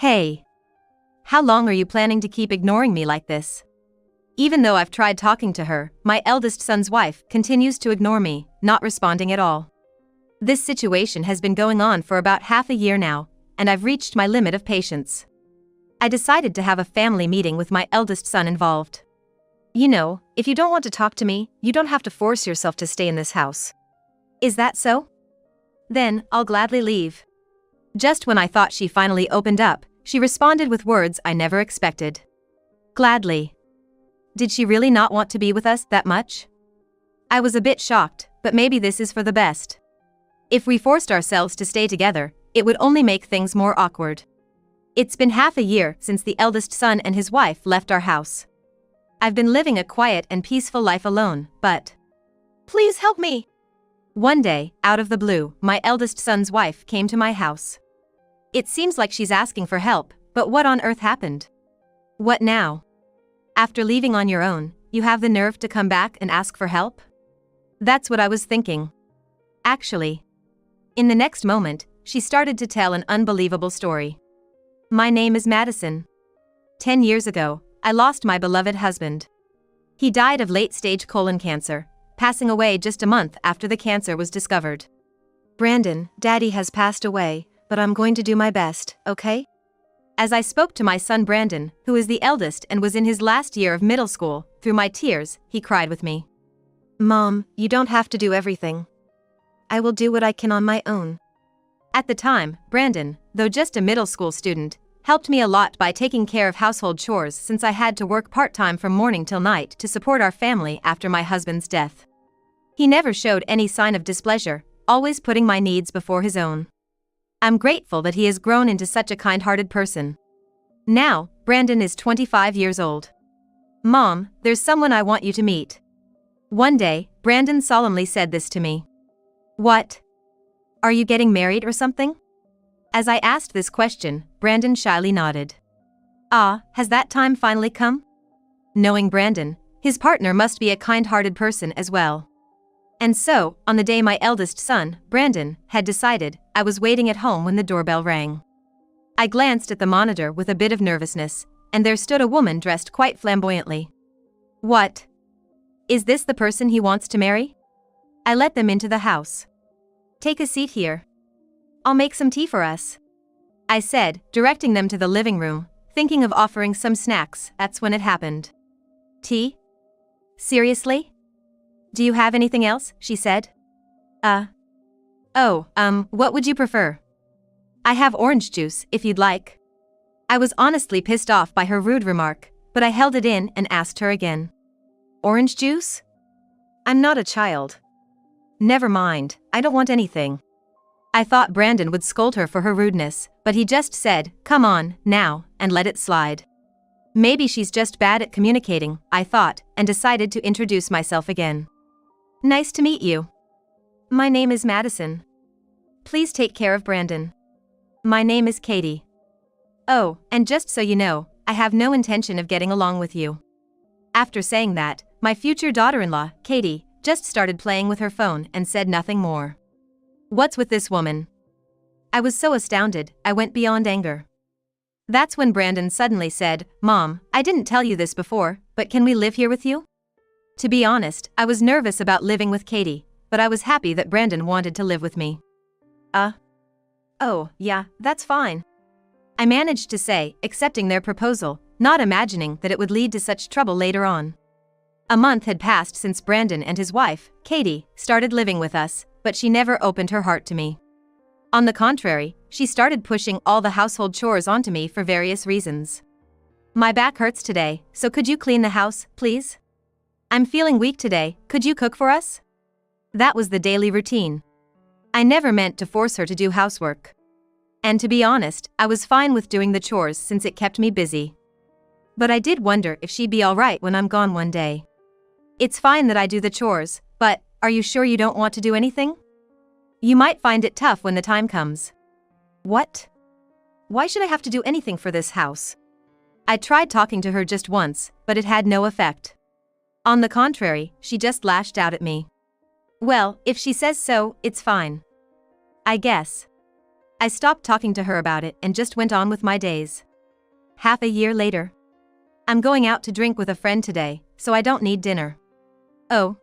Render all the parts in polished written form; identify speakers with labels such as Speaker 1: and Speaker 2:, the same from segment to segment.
Speaker 1: Hey. How long are you planning to keep ignoring me like this? Even though I've tried talking to her, my eldest son's wife continues to ignore me, not responding at all. This situation has been going on for about half a year now, and I've reached my limit of patience. I decided to have a family meeting with my eldest son involved. You know, if you don't want to talk to me, you don't have to force yourself to stay in this house. Is that so? Then, I'll gladly leave. Just when I thought she finally opened up, she responded with words I never expected. Gladly. Did she really not want to be with us that much? I was a bit shocked, but maybe this is for the best. If we forced ourselves to stay together, it would only make things more awkward. It's been half a year since the eldest son and his wife left our house. I've been living a quiet and peaceful life alone, but... Please help me! One day, out of the blue, my eldest son's wife came to my house. It seems like she's asking for help, but what on earth happened? What now? After leaving on your own, you have the nerve to come back and ask for help? That's what I was thinking. Actually. In the next moment, she started to tell an unbelievable story. My name is Madison. 10 years ago, I lost my beloved husband. He died of late-stage colon cancer, passing away just a month after the cancer was discovered. Brandon, Daddy has passed away, but I'm going to do my best, okay? As I spoke to my son Brandon, who is the eldest and was in his last year of middle school, through my tears, he cried with me. Mom, you don't have to do everything. I will do what I can on my own. At the time, Brandon, though just a middle school student, helped me a lot by taking care of household chores since I had to work part-time from morning till night to support our family after my husband's death. He never showed any sign of displeasure, always putting my needs before his own. I'm grateful that he has grown into such a kind-hearted person. Now, Brandon is 25 years old. Mom, there's someone I want you to meet. One day, Brandon solemnly said this to me. What? Are you getting married or something? As I asked this question, Brandon shyly nodded. Ah, has that time finally come? Knowing Brandon, his partner must be a kind-hearted person as well. And so, on the day my eldest son, Brandon, had decided, I was waiting at home when the doorbell rang. I glanced at the monitor with a bit of nervousness, and there stood a woman dressed quite flamboyantly. What? Is this the person he wants to marry? I let them into the house. Take a seat here. I'll make some tea for us, I said, directing them to the living room, thinking of offering some snacks. That's when it happened. Tea? Seriously? Do you have anything else? She said. What would you prefer? I have orange juice, if you'd like. I was honestly pissed off by her rude remark, but I held it in and asked her again. Orange juice? I'm not a child. Never mind, I don't want anything. I thought Brandon would scold her for her rudeness, but he just said, come on, now, and let it slide. Maybe she's just bad at communicating, I thought, and decided to introduce myself again. Nice to meet you. My name is Madison. Please take care of Brandon. My name is Katie. Oh, and just so you know, I have no intention of getting along with you. After saying that, my future daughter-in-law, Katie, just started playing with her phone and said nothing more. What's with this woman? I was so astounded, I went beyond anger. That's when Brandon suddenly said, Mom, I didn't tell you this before, but can we live here with you? To be honest, I was nervous about living with Katie, but I was happy that Brandon wanted to live with me. Oh, yeah, that's fine. I managed to say, accepting their proposal, not imagining that it would lead to such trouble later on. A month had passed since Brandon and his wife, Katie, started living with us, but she never opened her heart to me. On the contrary, she started pushing all the household chores onto me for various reasons. My back hurts today, so could you clean the house, please? I'm feeling weak today, could you cook for us? That was the daily routine. I never meant to force her to do housework. And to be honest, I was fine with doing the chores since it kept me busy. But I did wonder if she'd be alright when I'm gone one day. It's fine that I do the chores, but, are you sure you don't want to do anything? You might find it tough when the time comes. What? Why should I have to do anything for this house? I tried talking to her just once, but it had no effect. On the contrary, she just lashed out at me. Well, if she says so, it's fine. I guess. I stopped talking to her about it and just went on with my days. Half a year later. I'm going out to drink with a friend today, so I don't need dinner. Oh.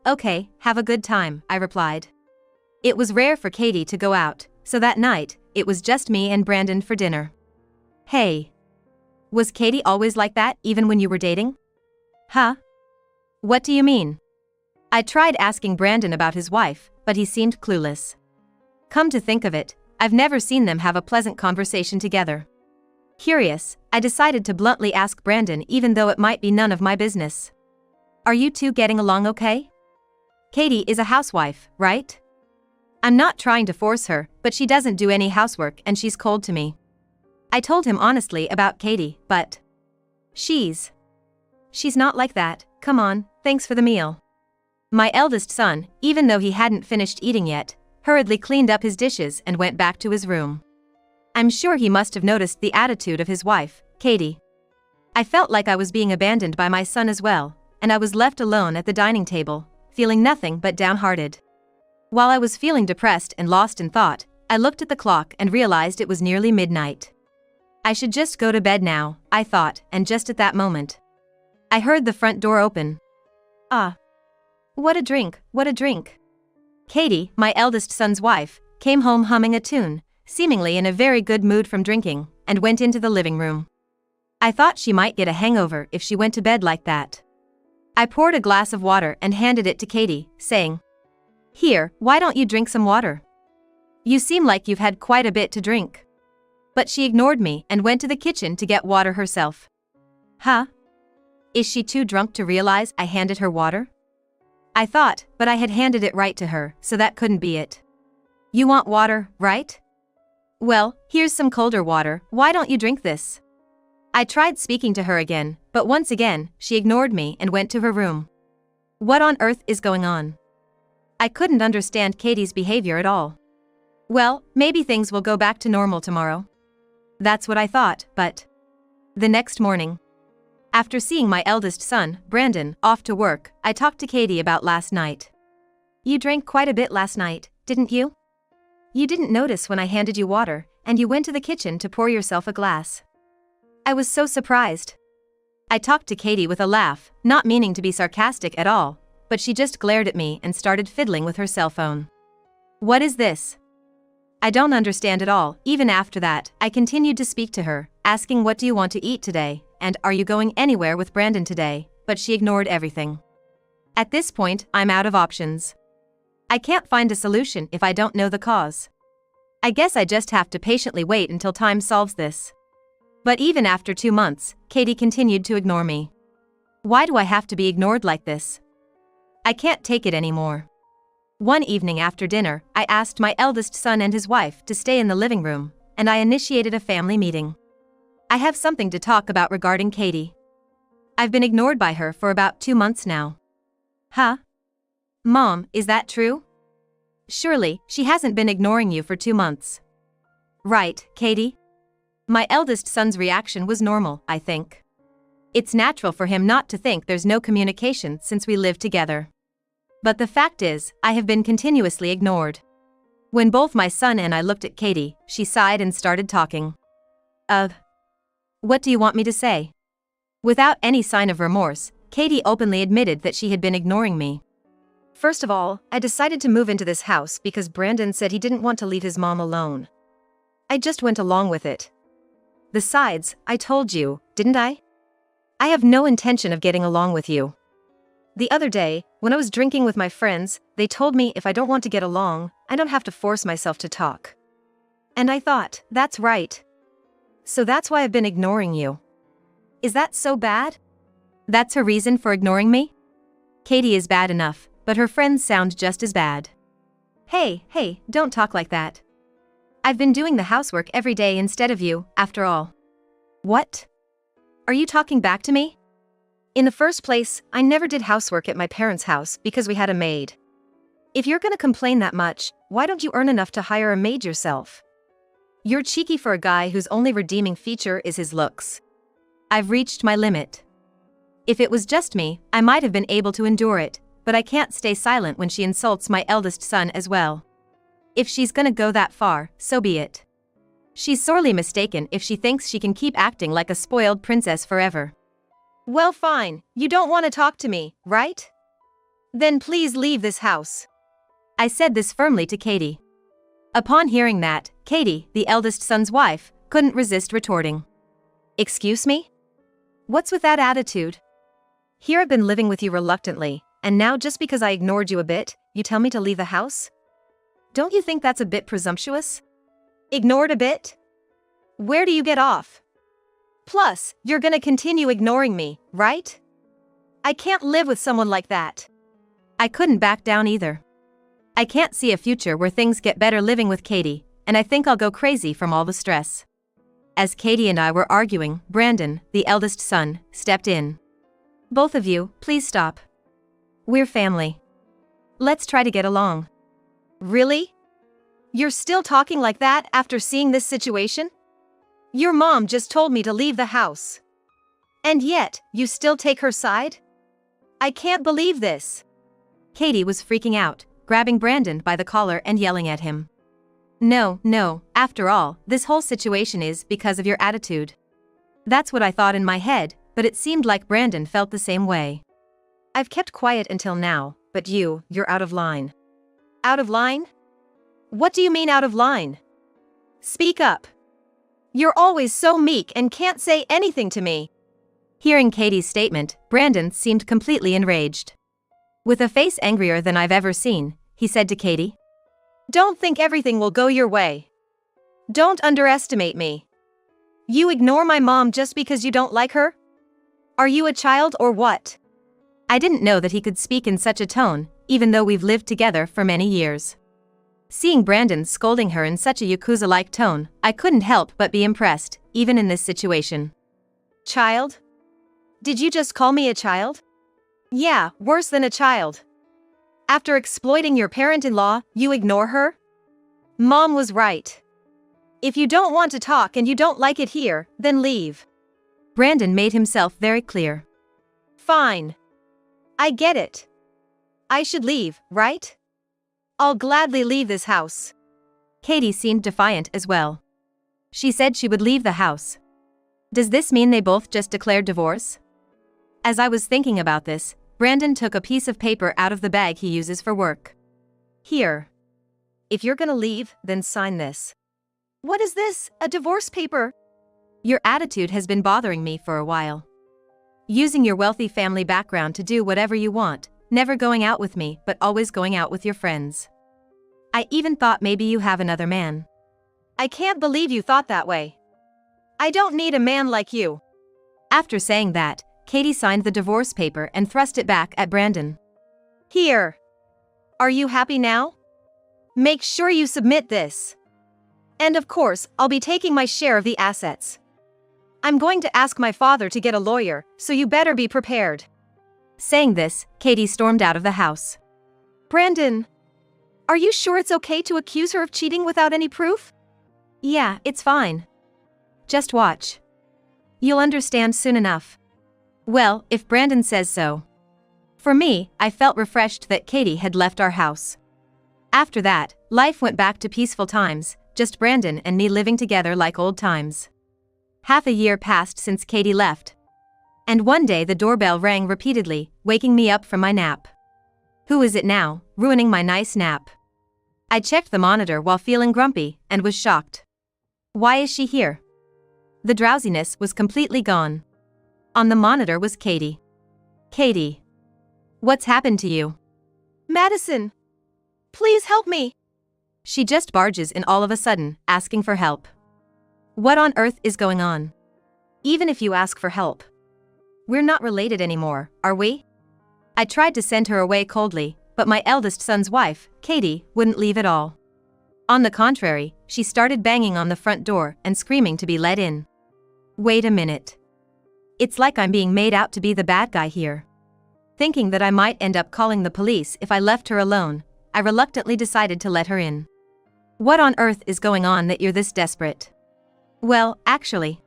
Speaker 1: Okay, have a good time, I replied. It was rare for Katie to go out, so that night, it was just me and Brandon for dinner. Hey. Was Katie always like that even when you were dating? Huh? What do you mean? I tried asking Brandon about his wife, but he seemed clueless. Come to think of it, I've never seen them have a pleasant conversation together. Curious, I decided to bluntly ask Brandon even though it might be none of my business. Are you two getting along okay? Katie is a housewife, right? I'm not trying to force her, but she doesn't do any housework and she's cold to me. I told him honestly about Katie, but she's not like that. Come on, thanks for the meal. My eldest son, even though he hadn't finished eating yet, hurriedly cleaned up his dishes and went back to his room. I'm sure he must have noticed the attitude of his wife, Katie. I felt like I was being abandoned by my son as well, and I was left alone at the dining table, feeling nothing but downhearted. While I was feeling depressed and lost in thought, I looked at the clock and realized it was nearly midnight. I should just go to bed now, I thought, and just at that moment, I heard the front door open. Ah. What a drink, what a drink. Katie, my eldest son's wife, came home humming a tune, seemingly in a very good mood from drinking, and went into the living room. I thought she might get a hangover if she went to bed like that. I poured a glass of water and handed it to Katie, saying, "Here, why don't you drink some water? You seem like you've had quite a bit to drink." But she ignored me and went to the kitchen to get water herself. Huh? Is she too drunk to realize I handed her water? I thought, but I had handed it right to her, so that couldn't be it. You want water, right? Well, here's some colder water, why don't you drink this? I tried speaking to her again, but once again, she ignored me and went to her room. What on earth is going on? I couldn't understand Katie's behavior at all. Well, maybe things will go back to normal tomorrow. That's what I thought, but the next morning, after seeing my eldest son, Brandon, off to work, I talked to Katie about last night. You drank quite a bit last night, didn't you? You didn't notice when I handed you water, and you went to the kitchen to pour yourself a glass. I was so surprised. I talked to Katie with a laugh, not meaning to be sarcastic at all, but she just glared at me and started fiddling with her cell phone. What is this? I don't understand at all. Even after that, I continued to speak to her, asking what do you want to eat today, and are you going anywhere with Brandon today, but she ignored everything. At this point, I'm out of options. I can't find a solution if I don't know the cause. I guess I just have to patiently wait until time solves this. But even after 2 months, Katie continued to ignore me. Why do I have to be ignored like this? I can't take it anymore. One evening after dinner, I asked my eldest son and his wife to stay in the living room, and I initiated a family meeting. I have something to talk about regarding Katie. I've been ignored by her for about 2 months now. Huh? Mom, is that true? Surely, she hasn't been ignoring you for 2 months. Right, Katie? My eldest son's reaction was normal, I think. It's natural for him not to think there's no communication since we live together. But the fact is, I have been continuously ignored. When both my son and I looked at Katie, she sighed and started talking. What do you want me to say? Without any sign of remorse, Katie openly admitted that she had been ignoring me. First of all, I decided to move into this house because Brandon said he didn't want to leave his mom alone. I just went along with it. Besides, I told you, didn't I? I have no intention of getting along with you. The other day, when I was drinking with my friends, they told me if I don't want to get along, I don't have to force myself to talk. And I thought, that's right. So that's why I've been ignoring you. Is that so bad? That's her reason for ignoring me? Katie is bad enough, but her friends sound just as bad. Hey, don't talk like that. I've been doing the housework every day instead of you, after all. What? Are you talking back to me? In the first place, I never did housework at my parents' house because we had a maid. If you're gonna complain that much, why don't you earn enough to hire a maid yourself? You're cheeky for a guy whose only redeeming feature is his looks. I've reached my limit. If it was just me, I might have been able to endure it, but I can't stay silent when she insults my eldest son as well. If she's gonna go that far, so be it. She's sorely mistaken if she thinks she can keep acting like a spoiled princess forever. Well, fine, you don't want to talk to me, right? Then please leave this house. I said this firmly to Katie. Upon hearing that, Katie, the eldest son's wife, couldn't resist retorting. Excuse me? What's with that attitude? Here I've been living with you reluctantly, and now just because I ignored you a bit, you tell me to leave the house? Don't you think that's a bit presumptuous? Ignored a bit? Where do you get off? Plus, you're gonna continue ignoring me, right? I can't live with someone like that. I couldn't back down either. I can't see a future where things get better living with Katie, and I think I'll go crazy from all the stress. As Katie and I were arguing, Brandon, the eldest son, stepped in. Both of you, please stop. We're family. Let's try to get along. Really? You're still talking like that after seeing this situation? Your mom just told me to leave the house. And yet, you still take her side? I can't believe this. Katie was freaking out, grabbing Brandon by the collar and yelling at him. No, after all, this whole situation is because of your attitude. That's what I thought in my head, but it seemed like Brandon felt the same way. I've kept quiet until now, but you're out of line. Out of line? What do you mean out of line? Speak up. You're always so meek and can't say anything to me. Hearing Katie's statement, Brandon seemed completely enraged. With a face angrier than I've ever seen, he said to Katie, "Don't think everything will go your way. Don't underestimate me. You ignore my mom just because you don't like her? Are you a child or what?" I didn't know that he could speak in such a tone, even though we've lived together for many years. Seeing Brandon scolding her in such a Yakuza-like tone, I couldn't help but be impressed, even in this situation. Child? Did you just call me a child? Yeah, worse than a child. After exploiting your parent-in-law, you ignore her? Mom was right. If you don't want to talk and you don't like it here, then leave. Brandon made himself very clear. Fine. I get it. I should leave, right? I'll gladly leave this house. Katie seemed defiant as well. She said she would leave the house. Does this mean they both just declared divorce? As I was thinking about this, Brandon took a piece of paper out of the bag he uses for work. Here. If you're gonna leave, then sign this. What is this, a divorce paper? Your attitude has been bothering me for a while. Using your wealthy family background to do whatever you want, never going out with me but always going out with your friends. I even thought maybe you have another man. I can't believe you thought that way. I don't need a man like you. After saying that, Katie signed the divorce paper and thrust it back at Brandon. Here. Are you happy now? Make sure you submit this. And of course, I'll be taking my share of the assets. I'm going to ask my father to get a lawyer, so you better be prepared. Saying this, Katie stormed out of the house. Brandon, are you sure it's okay to accuse her of cheating without any proof? Yeah, it's fine. Just watch. You'll understand soon enough. Well, if Brandon says so. For me, I felt refreshed that Katie had left our house. After that, life went back to peaceful times, just Brandon and me living together like old times. Half a year passed since Katie left. And one day the doorbell rang repeatedly, waking me up from my nap. Who is it now, ruining my nice nap? I checked the monitor while feeling grumpy, and was shocked. Why is she here? The drowsiness was completely gone. On the monitor was Katie. Katie. What's happened to you? Madison. Please help me. She just barges in all of a sudden, asking for help. What on earth is going on? Even if you ask for help. We're not related anymore, are we? I tried to send her away coldly, but my eldest son's wife, Katie, wouldn't leave at all. On the contrary, she started banging on the front door and screaming to be let in. Wait a minute. It's like I'm being made out to be the bad guy here. Thinking that I might end up calling the police if I left her alone, I reluctantly decided to let her in. What on earth is going on that you're this desperate? Well, actually,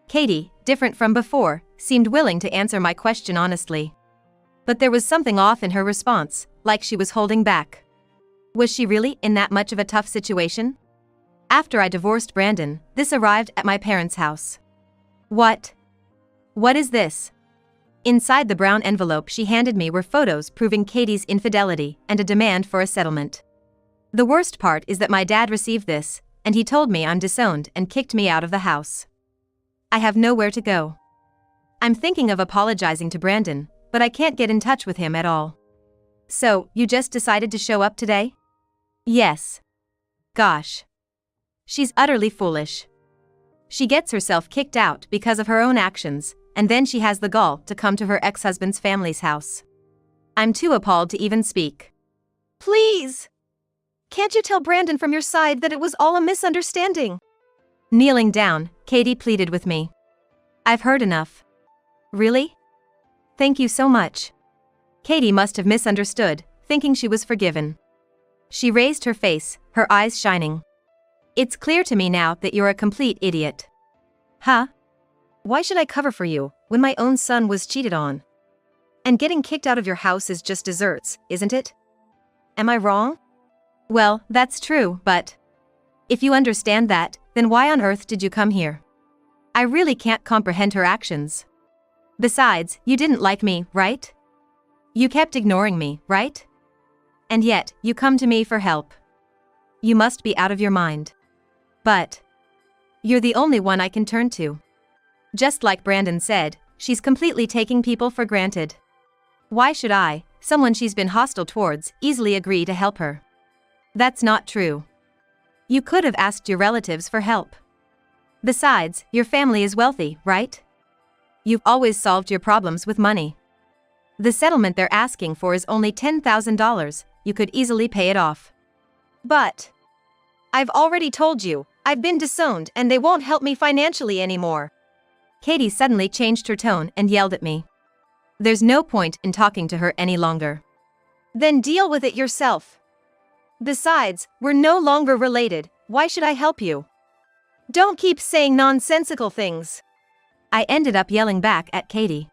Speaker 1: Katie, different from before, seemed willing to answer my question honestly. But there was something off in her response, like she was holding back. Was she really in that much of a tough situation? After I divorced Brandon, this arrived at my parents' house. What? What is this? Inside the brown envelope she handed me were photos proving Katie's infidelity and a demand for a settlement. The worst part is that my dad received this, and he told me I'm disowned and kicked me out of the house. I have nowhere to go. I'm thinking of apologizing to Brandon, but I can't get in touch with him at all. So, you just decided to show up today? Yes. Gosh. She's utterly foolish. She gets herself kicked out because of her own actions, and then she has the gall to come to her ex-husband's family's house. I'm too appalled to even speak. Please! Can't you tell Brandon from your side that it was all a misunderstanding? Kneeling down, Katie pleaded with me. I've heard enough. Really? Thank you so much. Katie must have misunderstood, thinking she was forgiven. She raised her face, her eyes shining. It's clear to me now that you're a complete idiot. Huh? Why should I cover for you, when my own son was cheated on? And getting kicked out of your house is just desserts, isn't it? Am I wrong? Well, that's true, but if you understand that, then why on earth did you come here? I really can't comprehend her actions. Besides, you didn't like me, right? You kept ignoring me, right? And yet, you come to me for help. You must be out of your mind. But you're the only one I can turn to. Just like Brandon said, she's completely taking people for granted. Why should I, someone she's been hostile towards, easily agree to help her? That's not true. You could have asked your relatives for help. Besides, your family is wealthy, right? You've always solved your problems with money. The settlement they're asking for is only $10,000, you could easily pay it off. But I've already told you, I've been disowned and they won't help me financially anymore. Katie suddenly changed her tone and yelled at me. There's no point in talking to her any longer. Then deal with it yourself. Besides, we're no longer related, why should I help you? Don't keep saying nonsensical things. I ended up yelling back at Katie.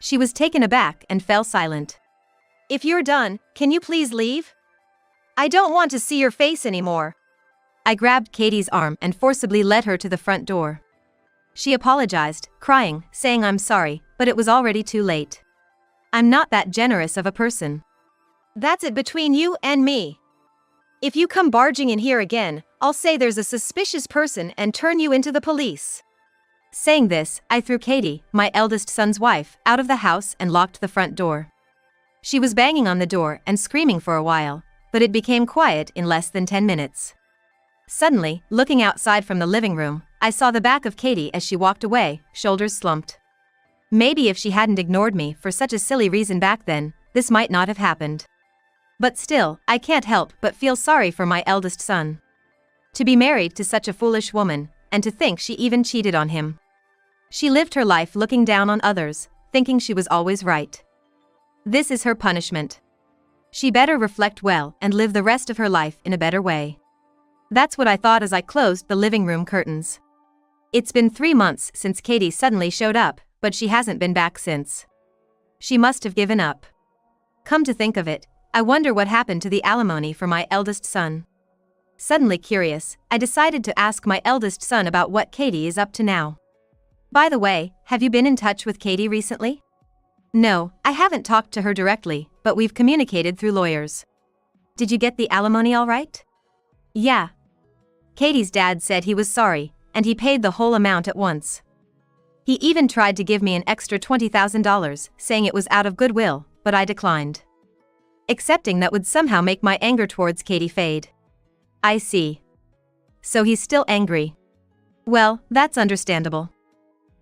Speaker 1: She was taken aback and fell silent. If you're done, can you please leave? I don't want to see your face anymore. I grabbed Katie's arm and forcibly led her to the front door. She apologized, crying, saying I'm sorry, but it was already too late. I'm not that generous of a person. That's it between you and me. If you come barging in here again, I'll say there's a suspicious person and turn you into the police. Saying this, I threw Katie, my eldest son's wife, out of the house and locked the front door. She was banging on the door and screaming for a while, but it became quiet in less than 10 minutes. Suddenly, looking outside from the living room, I saw the back of Katie as she walked away, shoulders slumped. Maybe if she hadn't ignored me for such a silly reason back then, this might not have happened. But still, I can't help but feel sorry for my eldest son. To be married to such a foolish woman, and to think she even cheated on him. She lived her life looking down on others, thinking she was always right. This is her punishment. She better reflect well and live the rest of her life in a better way. That's what I thought as I closed the living room curtains. It's been 3 months since Katie suddenly showed up, but she hasn't been back since. She must have given up. Come to think of it, I wonder what happened to the alimony for my eldest son. Suddenly curious, I decided to ask my eldest son about what Katie is up to now. By the way, have you been in touch with Katie recently? No, I haven't talked to her directly, but we've communicated through lawyers. Did you get the alimony all right? Yeah. Katie's dad said he was sorry, and he paid the whole amount at once. He even tried to give me an extra $20,000, saying it was out of goodwill, but I declined. Accepting that would somehow make my anger towards Katie fade. I see. So he's still angry. Well, that's understandable.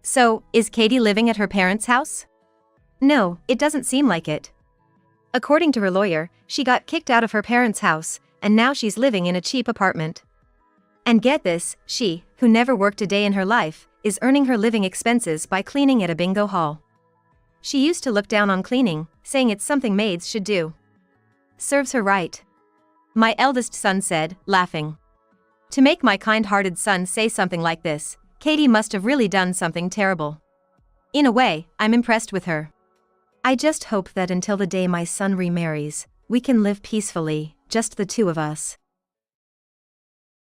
Speaker 1: So, is Katie living at her parents' house? No, it doesn't seem like it. According to her lawyer, she got kicked out of her parents' house, and now she's living in a cheap apartment. And get this, she, who never worked a day in her life, is earning her living expenses by cleaning at a bingo hall. She used to look down on cleaning, saying it's something maids should do. Serves her right. My eldest son said, laughing. To make my kind-hearted son say something like this, Katie must have really done something terrible. In a way, I'm impressed with her. I just hope that until the day my son remarries, We can live peacefully, just the two of us.